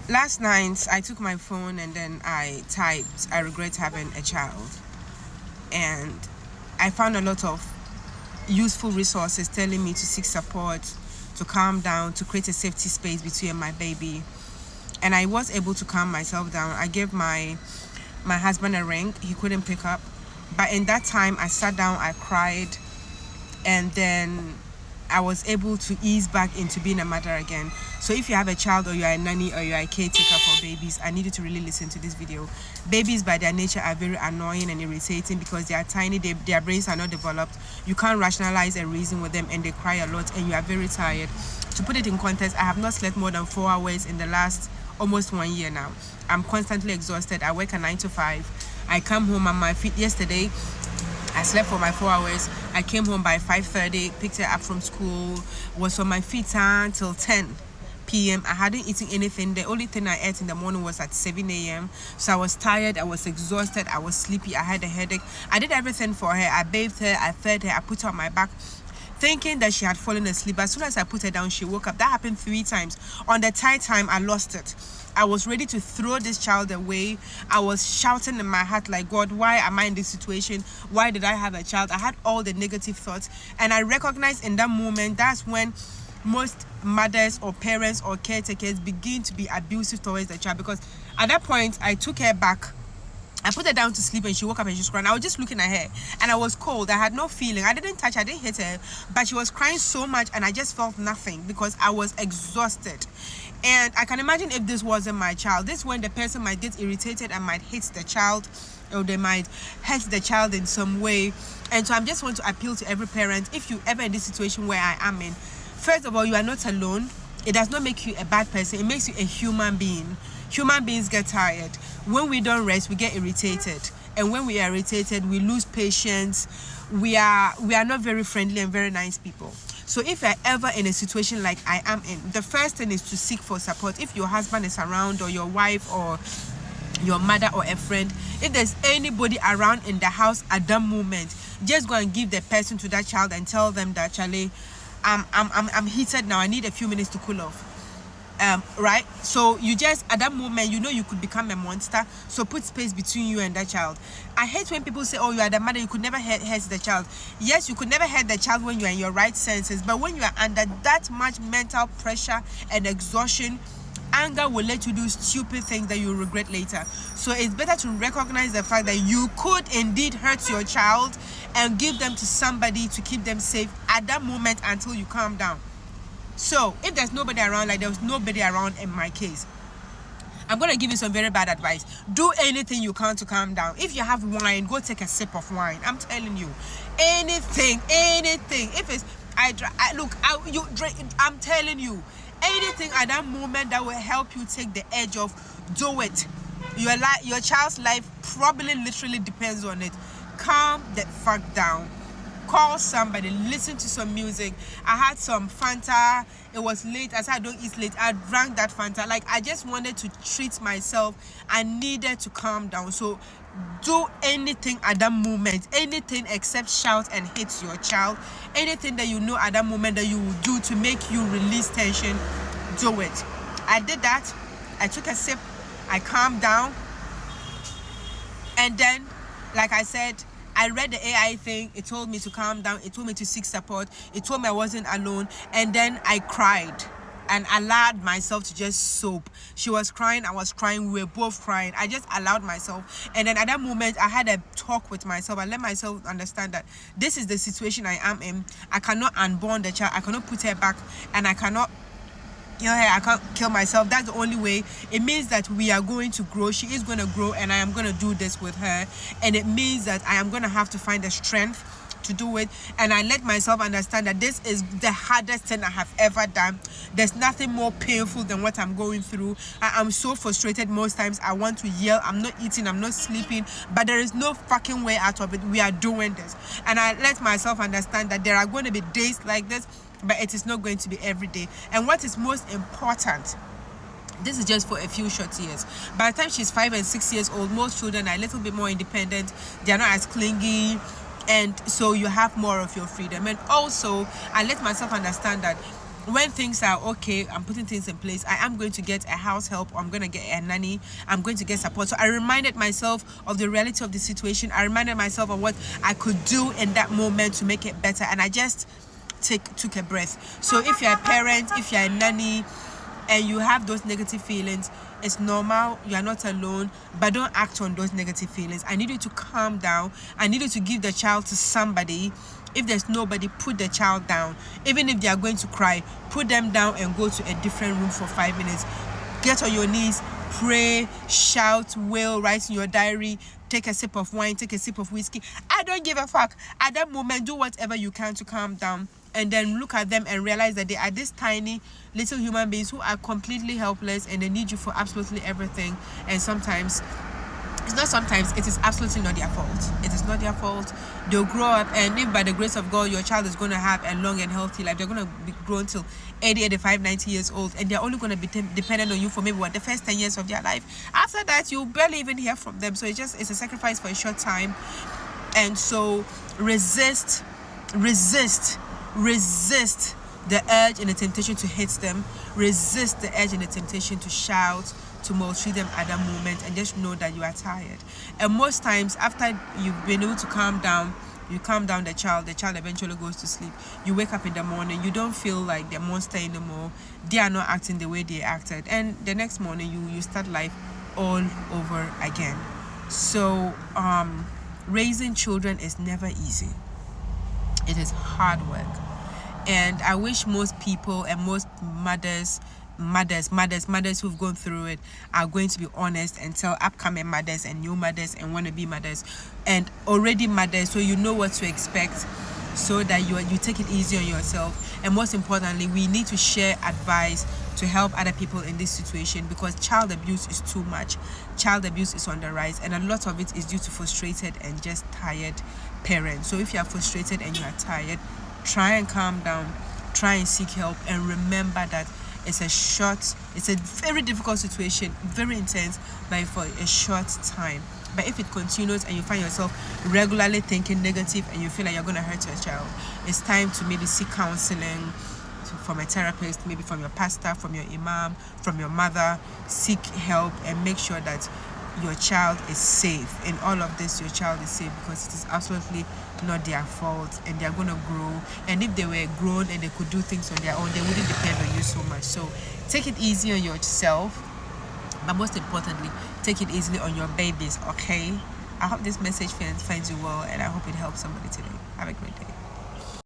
Last night, I took my phone and then I typed, I regret having a child. And I found a lot of useful resources telling me to seek support, to calm down, to create a safety space between my baby. And I was able to calm myself down. I gave my husband a ring. He couldn't pick up. But in that time, I sat down, I cried, and then I was able to ease back into being a mother again. So if you have a child, or you are a nanny, or you are a caretaker for babies, I need you to really listen to this video. Babies by their nature are very annoying and irritating because they are tiny, their brains are not developed. You can't rationalize a reason with them, and they cry a lot, and you are very tired. To put it in context, I have not slept more than 4 hours in the last almost 1 year now. I'm constantly exhausted. I work a 9 to 5. I come home on my feet. Yesterday I slept for my 4 hours. I came home by 5:30, picked her up from school, was on my feet until 10 p.m. I hadn't eaten anything. The only thing I ate in the morning was at 7 a.m. So I was tired, I was exhausted, I was sleepy, I had a headache. I did everything for her. I bathed her, I fed her, I put her on my back, thinking that she had fallen asleep. As soon as I put her down, she woke up. That happened 3 times. On the third time, I lost it. I was ready to throw this child away. I was shouting in my heart like, God, why am I in this situation? Why did I have a child? I had all the negative thoughts. And I recognized in that moment, that's when most mothers or parents or caretakers begin to be abusive towards the child. Because at that point, I took her back. I put her down to sleep and she woke up and she was crying. I was just looking at her and I was cold. I had no feeling. I didn't touch, I didn't hit her, but she was crying so much and I just felt nothing because I was exhausted. And I can imagine if this wasn't my child, this is when the person might get irritated and might hit the child, or they might hurt the child in some way. And so I just want to appeal to every parent, if you ever in this situation where I am in, first of all, you are not alone. It does not make you a bad person. It makes you a human being. Human beings get tired. When we don't rest, we get irritated. And when we are irritated, we lose patience. We are not very friendly and very nice people. So if you're ever in a situation like I am in, the first thing is to seek for support. If your husband is around, or your wife, or your mother, or a friend, if there's anybody around in the house at that moment, just go and give the person to that child and tell them that, Charlie, I'm heated now. I need a few minutes to cool off. Right? So you just, at that moment, you know you could become a monster. So put space between you and that child. I hate when people say, oh, you are the mother, you could never hurt the child. Yes, you could never hurt the child when you are in your right senses. But when you are under that much mental pressure and exhaustion, anger will let you do stupid things that you regret later. So it's better to recognize the fact that you could indeed hurt your child and give them to somebody to keep them safe at that moment until you calm down. So if there's nobody around, like there was nobody around in my case, I'm going to give you some very bad advice. Do anything you can to calm down. If you have wine, go take a sip of wine. I'm telling you, anything. If it's, you drink, I'm telling you, anything at that moment that will help you take the edge off, do it. Your child's life probably literally depends on it. Calm the fuck down. Call somebody, listen to some music. I had some Fanta. It was late. I said I don't eat late. I drank that Fanta. Like, I just wanted to treat myself. I needed to calm down. So do anything at that moment. Anything except shout and hit your child. Anything that you know at that moment that you will do to make you release tension, do it. I did that. I took a sip. I calmed down. And then, like I said, I read the AI thing. It told me to calm down. It told me to seek support. It told me I wasn't alone. And then I cried and allowed myself to just sob. She was crying. I was crying. We were both crying. I just allowed myself. And then at that moment, I had a talk with myself. I let myself understand that this is the situation I am in. I cannot unborn the child. I cannot put her back. And I cannot, I can't kill myself. That's the only way. It means that we are going to grow. She is going to grow, and I am going to do this with her. And it means that I am going to have to find the strength to do it. And I let myself understand that this is the hardest thing I have ever done. There's nothing more painful than what I'm going through. I am so frustrated most times. I want to yell. I'm not eating. I'm not sleeping. But there is no fucking way out of it. We are doing this. And I let myself understand that there are going to be days like this, but it is not going to be every day. And what is most important, this is just for a few short years. By the time she's 5 and 6 years old, most children are a little bit more independent. They are not as clingy. And so you have more of your freedom. And also, I let myself understand that when things are okay, I'm putting things in place. I am going to get a house help, or I'm going to get a nanny. I'm going to get support. So I reminded myself of the reality of the situation. I reminded myself of what I could do in that moment to make it better. And I just took a breath. So if you're a parent, if you're a nanny, and you have those negative feelings, it's normal. You are not alone, but don't act on those negative feelings. I need you to calm down. I need you to give the child to somebody. If there's nobody, put the child down. Even if they are going to cry, put them down and go to a different room for 5 minutes. Get on your knees, pray, shout, wail, write in your diary, take a sip of wine, take a sip of whiskey. I don't give a fuck. At that moment, do whatever you can to calm down, and then look at them and realize that they are these tiny little human beings who are completely helpless, and they need you for absolutely everything. And sometimes, it's not sometimes, it is absolutely not their fault. It is not their fault. They'll grow up, and if by the grace of God your child is going to have a long and healthy life, they're going to be grown till 80, 85, 90 years old, and they're only going to be dependent on you for maybe the first 10 years of their life. After that, you barely even hear from them. So it's a sacrifice for a short time. And so resist the urge and the temptation to hit them. Resist the urge and the temptation to shout, to maltreat them at that moment, and just know that you are tired. And most times, after you've been able to calm down, you calm down the child eventually goes to sleep. You wake up in the morning, you don't feel like the monster anymore. They are not acting the way they acted, and the next morning you start life all over again. So raising children is never easy. It is hard work. And I wish most people and most mothers who've gone through it are going to be honest and tell upcoming mothers and new mothers and wannabe mothers and already mothers, so you know what to expect, so that you take it easy on yourself. And most importantly, we need to share advice to help other people in this situation, because child abuse is too much. Child abuse is on the rise, and a lot of it is due to frustrated and just tired parents. So if you are frustrated and you are tired, try and calm down, try and seek help, and remember that it's a very difficult situation, very intense, but for a short time. But if it continues and you find yourself regularly thinking negative and you feel like you're going to hurt your child, it's time to maybe seek counseling from a therapist, maybe from your pastor, from your imam, from your mother. Seek help and make sure that your child is safe. In all of this, your child is safe, because it is absolutely not their fault, and they are going to grow. And if they were grown and they could do things on their own, they wouldn't depend on you so much. So take it easy on yourself, but most importantly, take it easily on your babies, okay? I hope this message finds you well, and I hope it helps somebody today. Have a great day.